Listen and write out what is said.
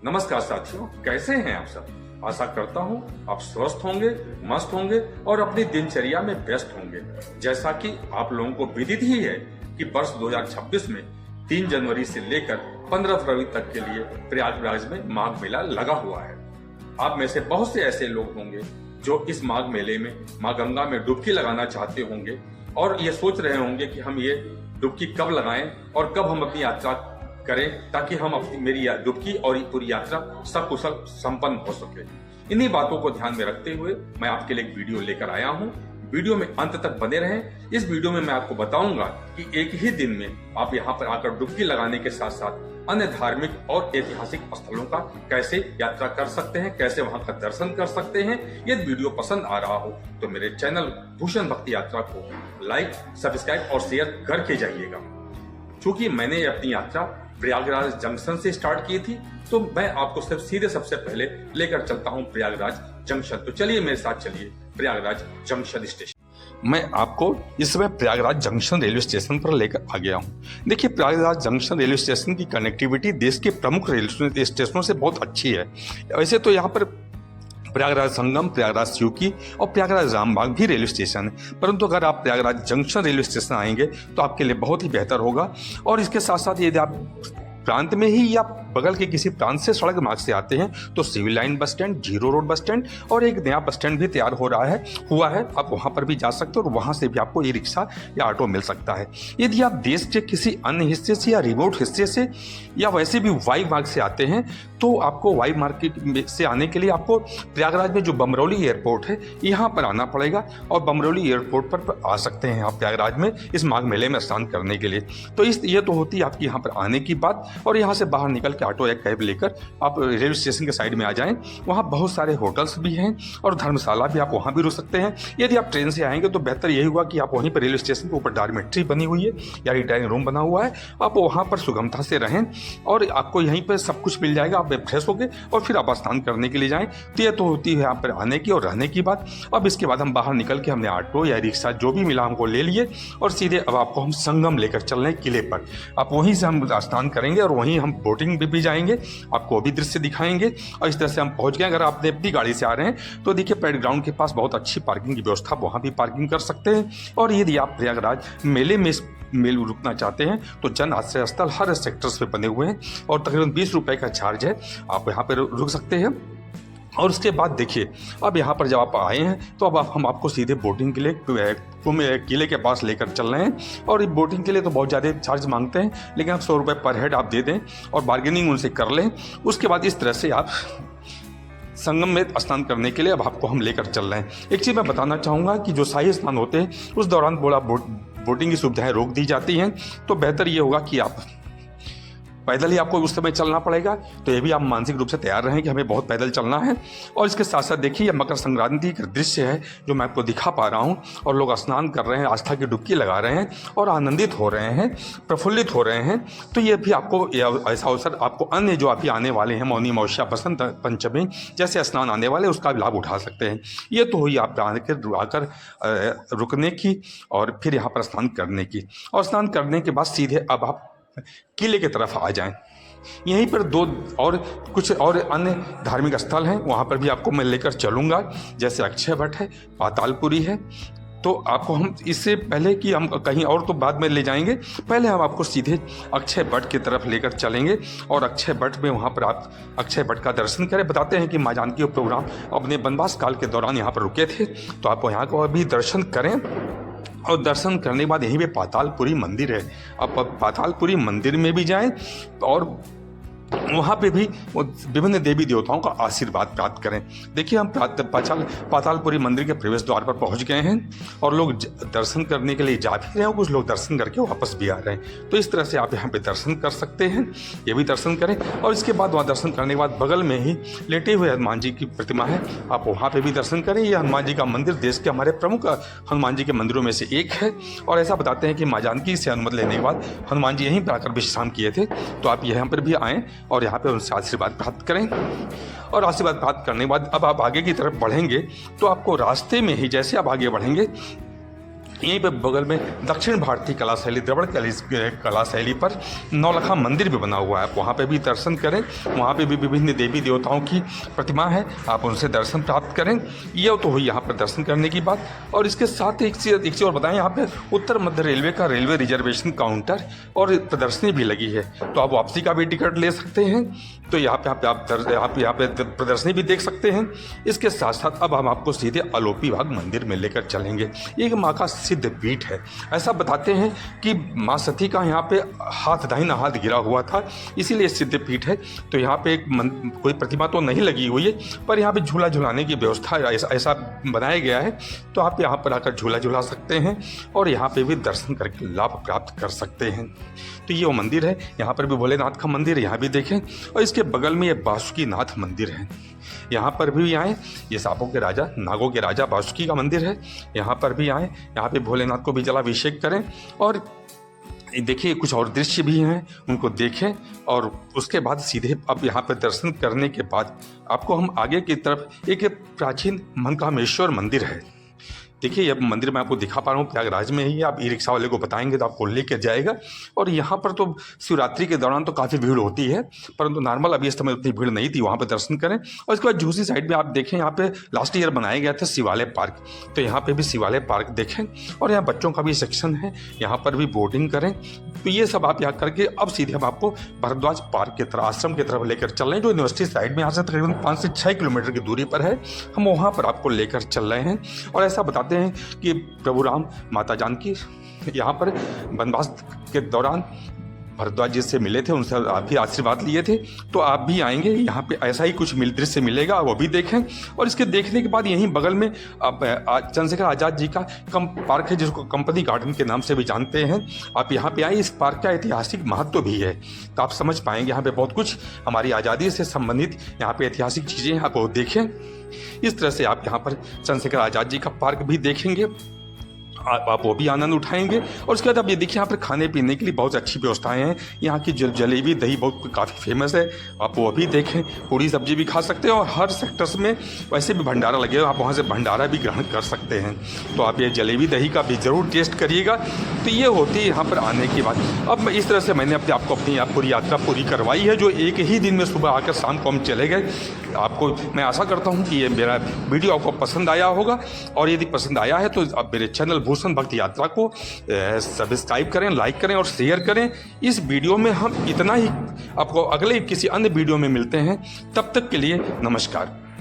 नमस्कार साथियों, कैसे हैं आप सब। आशा करता हूं आप स्वस्थ होंगे, मस्त होंगे और अपनी दिनचर्या में व्यस्त होंगे। जैसा कि आप लोगों को विदित ही है कि वर्ष 2026 में 3 जनवरी से लेकर 15 फरवरी तक के लिए प्रयागराज में माघ मेला लगा हुआ है। आप में से बहुत से ऐसे लोग होंगे जो इस माघ मेले में माँ गंगा में डुबकी लगाना चाहते होंगे और ये सोच रहे होंगे कि हम ये डुबकी कब लगाएं और कब हम अपनी यात्रा करें ताकि हम अपनी मेरी डुबकी और पूरी यात्रा सकुशल संपन्न हो सके। इन्हीं बातों को ध्यान में रखते हुए मैं आपके लिए एक वीडियो लेकर आया हूं। वीडियो में अंत तक बने रहें। इस वीडियो में मैं आपको बताऊंगा कि एक ही दिन में आप यहां पर आकर डुबकी लगाने के साथ साथ अन्य धार्मिक और ऐतिहासिक स्थलों का कैसे यात्रा कर सकते हैं, कैसे वहां का दर्शन कर सकते हैं। यदि वीडियो पसंद आ रहा हो तो मेरे चैनल भूषण भक्ति यात्रा को लाइक, सब्सक्राइब और शेयर करके जाइएगा। चूंकि मैंने अपनी यात्रा प्रयागराज जंक्शन से स्टार्ट की थी तो मैं आपको सबसे पहले लेकर चलता हूं प्रयागराज जंक्शन। तो चलिए मेरे साथ चलिए प्रयागराज जंक्शन स्टेशन। मैं आपको इस समय प्रयागराज जंक्शन रेलवे स्टेशन पर लेकर आ गया हूं। देखिए, प्रयागराज जंक्शन रेलवे स्टेशन की कनेक्टिविटी देश के प्रमुख रेलवे स्टेशनों से बहुत अच्छी है। वैसे तो यहाँ पर प्रयागराज संगम, प्रयागराज शिवकी और प्रयागराज रामबाग भी रेलवे स्टेशन है, परंतु अगर आप प्रयागराज जंक्शन रेलवे स्टेशन आएंगे तो आपके लिए बहुत ही बेहतर होगा। और इसके साथ साथ यदि आप प्रांत में ही या बगल के किसी प्रांत से सड़क मार्ग से आते हैं तो civil line bus stand, zero road bus stand और एक नया बस स्टैंड भी तैयार हुआ है। आप वहां पर भी जा सकते हो और वहां से भी आपको ई रिक्शा या ऑटो मिल सकता है। यदि आप देश के किसी अन्य हिस्से से या रिमोट हिस्से से या वैसे भी वायु मार्ग से आते हैं तो आपको वायु मार्ग से आने के लिए आपको प्रयागराज में जो बमरौली एयरपोर्ट है यहाँ पर आना पड़ेगा और बमरौली एयरपोर्ट पर आ सकते हैं आप प्रयागराज में इस माघ मेले में स्नान करने के लिए। तो ये तो होती है आपकी यहाँ पर आने की बात। और यहाँ से बाहर निकल के ऑटो या कैब लेकर आप रेलवे स्टेशन के साइड में आ जाएं। वहाँ बहुत सारे होटल्स भी हैं और धर्मशाला भी, आप वहाँ भी रुक सकते हैं। यदि आप ट्रेन से आएंगे तो बेहतर यही हुआ कि आप वहीं पर रेलवे स्टेशन के ऊपर डॉर्मेट्री बनी हुई है या रिटायरिंग रूम बना हुआ है, आप वहाँ पर सुगमता से रहें और आपको यहीं पर सब कुछ मिल जाएगा। आप फ्रेश होके और फिर आप स्नान करने के लिए जाएँ। तो ये तो होती है यहाँ पर आने की और रहने की बात। अब इसके बाद हम बाहर निकल के हमने ऑटो या रिक्शा जो भी मिला हमको ले लिए और सीधे अब आपको हम संगम लेकर चल रहे हैं किले पर। आप वहीं से हम स्नान करेंगे और वहीं हम बोटिंग भी जाएंगे, आपको भी दृश्य दिखाएंगे। और इस तरह से हम पहुंच गए। अगर आप अपनी गाड़ी से आ रहे हैं तो देखिए पैरेड ग्राउंड के पास बहुत अच्छी पार्किंग की व्यवस्था, वहां भी पार्किंग कर सकते हैं। और यदि आप प्रयागराज मेले में मेल रुकना चाहते हैं तो जन आश्रय स्थल हर सेक्टर्स पे बने हुए हैं और तकरीबन 20 रुपए का चार्ज है, आप यहाँ पर रुक सकते हैं। और उसके बाद देखिए, अब यहाँ पर जब आप आए हैं तो अब हम आपको सीधे बोटिंग के लिए किले के पास लेकर चल रहे हैं। और बोटिंग के लिए तो बहुत ज़्यादा चार्ज मांगते हैं, लेकिन आप 100 रुपये पर हेड आप दे दें और बार्गेनिंग उनसे कर लें। उसके बाद इस तरह से आप संगम में स्नान करने के लिए अब आपको हम लेकर चल रहे हैं। एक चीज़ मैं बताना चाहूँगा कि जो शाही स्नान होते हैं उस दौरान बोटिंग की सुविधाएँ रोक दी जाती हैं, तो बेहतर ये होगा कि आप पैदल ही आपको उस समय चलना पड़ेगा। तो ये भी आप मानसिक रूप से तैयार रहें कि हमें बहुत पैदल चलना है। और इसके साथ साथ देखिए, यह मकर संक्रांति का दृश्य है जो मैं आपको दिखा पा रहा हूँ और लोग स्नान कर रहे हैं, आस्था की डुबकी लगा रहे हैं और आनंदित हो रहे हैं, प्रफुल्लित हो रहे हैं। तो ये भी आपको ऐसा अवसर आपको अन्य जो अभी आने वाले हैं मौनी अमावस्या, बसंत पंचमी जैसे स्नान आने वाले उसका भी लाभ उठा सकते हैं। ये तो हुई आप आकर रुकने की और फिर यहाँ पर स्नान करने की। और स्नान करने के बाद सीधे अब आप किले की तरफ आ जाएं। यहीं पर कुछ और अन्य धार्मिक स्थल हैं, वहाँ पर भी आपको मैं लेकर चलूँगा। जैसे अक्षय वट है, पातालपुरी है। तो आपको हम इससे पहले कि हम कहीं और तो बाद में ले जाएंगे, पहले हम आपको सीधे अक्षय वट की तरफ लेकर चलेंगे और अक्षय वट में वहाँ पर आप अक्षय वट का दर्शन करें। बताते हैं कि माँ जानकी प्रोग्राम अपने वनवास काल के दौरान यहाँ पर रुके थे, तो आप यहाँ को अभी दर्शन करें। और दर्शन करने के बाद यहीं पे पातालपुरी मंदिर है, आप पातालपुरी मंदिर में भी जाएं और वहाँ पे भी विभिन्न देवी देवताओं का आशीर्वाद प्राप्त करें। देखिए, हम पातालपुरी मंदिर के प्रवेश द्वार पर पहुँच गए हैं और लोग दर्शन करने के लिए जा भी रहे हैं, कुछ लोग दर्शन करके वापस भी आ रहे हैं। तो इस तरह से आप यहाँ पे दर्शन कर सकते हैं, ये भी दर्शन करें। और इसके बाद वहाँ दर्शन करने के बाद बगल में ही लेटे हुए हनुमान जी की प्रतिमा है, आप वहाँ पर भी दर्शन करें। ये हनुमान जी का मंदिर देश के हमारे प्रमुख हनुमान जी के मंदिरों में से एक है। और ऐसा बताते हैं कि माँ जानकी से अनुमति लेने के बाद हनुमान जी यहीं पर आकर विश्राम किए थे। तो आप यहाँ पर भी आएँ और यहाँ पे उनसे आशीर्वाद प्राप्त करें। और आशीर्वाद प्राप्त करने के बाद अब आप आगे की तरफ बढ़ेंगे तो आपको रास्ते में ही, जैसे आप आगे बढ़ेंगे, यहीं पे बगल में दक्षिण भारतीय कला शैली द्रविड़ कला शैली पर नौलखा मंदिर भी बना हुआ है। आप वहाँ पे भी दर्शन करें। वहाँ पे भी विभिन्न देवी देवताओं की प्रतिमा है, आप उनसे दर्शन प्राप्त करें। ये तो हुई यहाँ पर दर्शन करने की बात। और इसके साथ एक चीज़ और बताएं, यहाँ पे उत्तर मध्य रेलवे का रेलवे रिजर्वेशन काउंटर और प्रदर्शनी भी लगी है, तो आप वापसी का भी टिकट ले सकते हैं। तो यहाँ पे प्रदर्शनी भी देख सकते हैं। इसके साथ साथ अब हम आपको सीधे अलोपी बाग मंदिर में लेकर चलेंगे। एक माँ का सिद्ध पीठ है। ऐसा बताते हैं कि माँ सती का यहाँ पे हाथ दाहिना हाथ गिरा हुआ था, इसीलिए सिद्ध पीठ है। तो यहाँ पे कोई प्रतिमा तो नहीं लगी हुई है, पर यहाँ पे झूला झुलाने की व्यवस्था ऐसा बनाया गया है, तो आप यहाँ पर आकर झूला झुला सकते हैं और यहाँ पे भी दर्शन करके लाभ प्राप्त कर सकते हैं। तो ये वो मंदिर है। यहाँ पर भी भोलेनाथ का मंदिर है, यहाँ भी देखें। और इसके बगल में ये बासुकीनाथ मंदिर है, यहाँ पर भी आएँ। ये सांपों के राजा, नागों के राजा बासुकी का मंदिर है, यहाँ पर भी आएँ। यहाँ पे भोलेनाथ को भी जलाभिषेक करें और देखिए कुछ और दृश्य भी हैं, उनको देखें। और उसके बाद सीधे अब यहाँ पर दर्शन करने के बाद आपको हम आगे की तरफ एक प्राचीन मनकामेश्वर मंदिर है। देखिए यह मंदिर मैं आपको दिखा पा रहा हूँ, प्रयागराज में ही। आप ई रिक्शा वाले को बताएंगे तो आपको लेकर जाएगा। और यहाँ पर तो शिवरात्रि के दौरान तो काफ़ी भीड़ होती है, परंतु नॉर्मल अभी इस समय उतनी भीड़ नहीं थी। वहाँ पर दर्शन करें। और इसके बाद दूसरी साइड में आप देखें, यहाँ पे लास्ट ईयर बनाया गया था शिवालय पार्क, तो यहाँ पर भी शिवालय पार्क देखें। और यहाँ बच्चों का भी सेक्शन है, यहाँ पर भी बोटिंग करें। तो ये सब आप यहाँ करके अब सीधे हम आपको भरद्वाज पार्क की तरफ, आश्रम की तरफ लेकर चल रहे हैं, जो यूनिवर्सिटी साइड में यहाँ से तकरीबन 5 से 6 किलोमीटर की दूरी पर है। हम वहाँ पर आपको लेकर चल रहे हैं। और ऐसा बताते हैं कि प्रभु राम माता जानकी यहाँ पर वनवास के दौरान भरद्वाज जी से मिले थे, उनसे आप भी आशीर्वाद लिए थे। तो आप भी आएंगे, यहाँ पे ऐसा ही कुछ दृश्य मिलेगा, वो भी देखें। और इसके देखने के बाद यहीं बगल में चंद्रशेखर आज़ाद जी का पार्क है, जिसको कंपनी गार्डन के नाम से भी जानते हैं। आप यहाँ पे आए, इस पार्क का ऐतिहासिक महत्व भी है, तो आप समझ पाएंगे। यहाँ पे बहुत कुछ हमारी आज़ादी से संबंधित यहाँ पे ऐतिहासिक चीज़ें आप वो देखें। इस तरह से आप यहाँ पर चंद्रशेखर आज़ाद जी का पार्क भी देखेंगे, आप वो भी आनंद उठाएंगे। और उसके बाद आप ये देखिए, यहाँ पर खाने पीने के लिए बहुत अच्छी व्यवस्थाएं हैं। यहाँ की जलेबी दही बहुत काफ़ी फेमस है, आप वो भी देखें। पूरी सब्जी भी खा सकते हैं और हर सेक्टर्स में वैसे भी भंडारा लगे, आप वहाँ से भंडारा भी ग्रहण कर सकते हैं। तो आप ये जलेबी दही का भी ज़रूर टेस्ट करिएगा। तो ये होती है यहाँ पर आने की बात। अब इस तरह से मैंने आपको अपनी पूरी यात्रा पूरी करवाई है, जो एक ही दिन में सुबह आकर शाम को हम चले गए। आपको मैं आशा करता हूँ कि ये मेरा वीडियो आपको पसंद आया होगा। और यदि पसंद आया है तो आप मेरे चैनल भूषण भक्त यात्रा को सब्सक्राइब करें, लाइक करें और शेयर करें। इस वीडियो में हम इतना ही, आपको अगले किसी अन्य वीडियो में मिलते हैं। तब तक के लिए नमस्कार।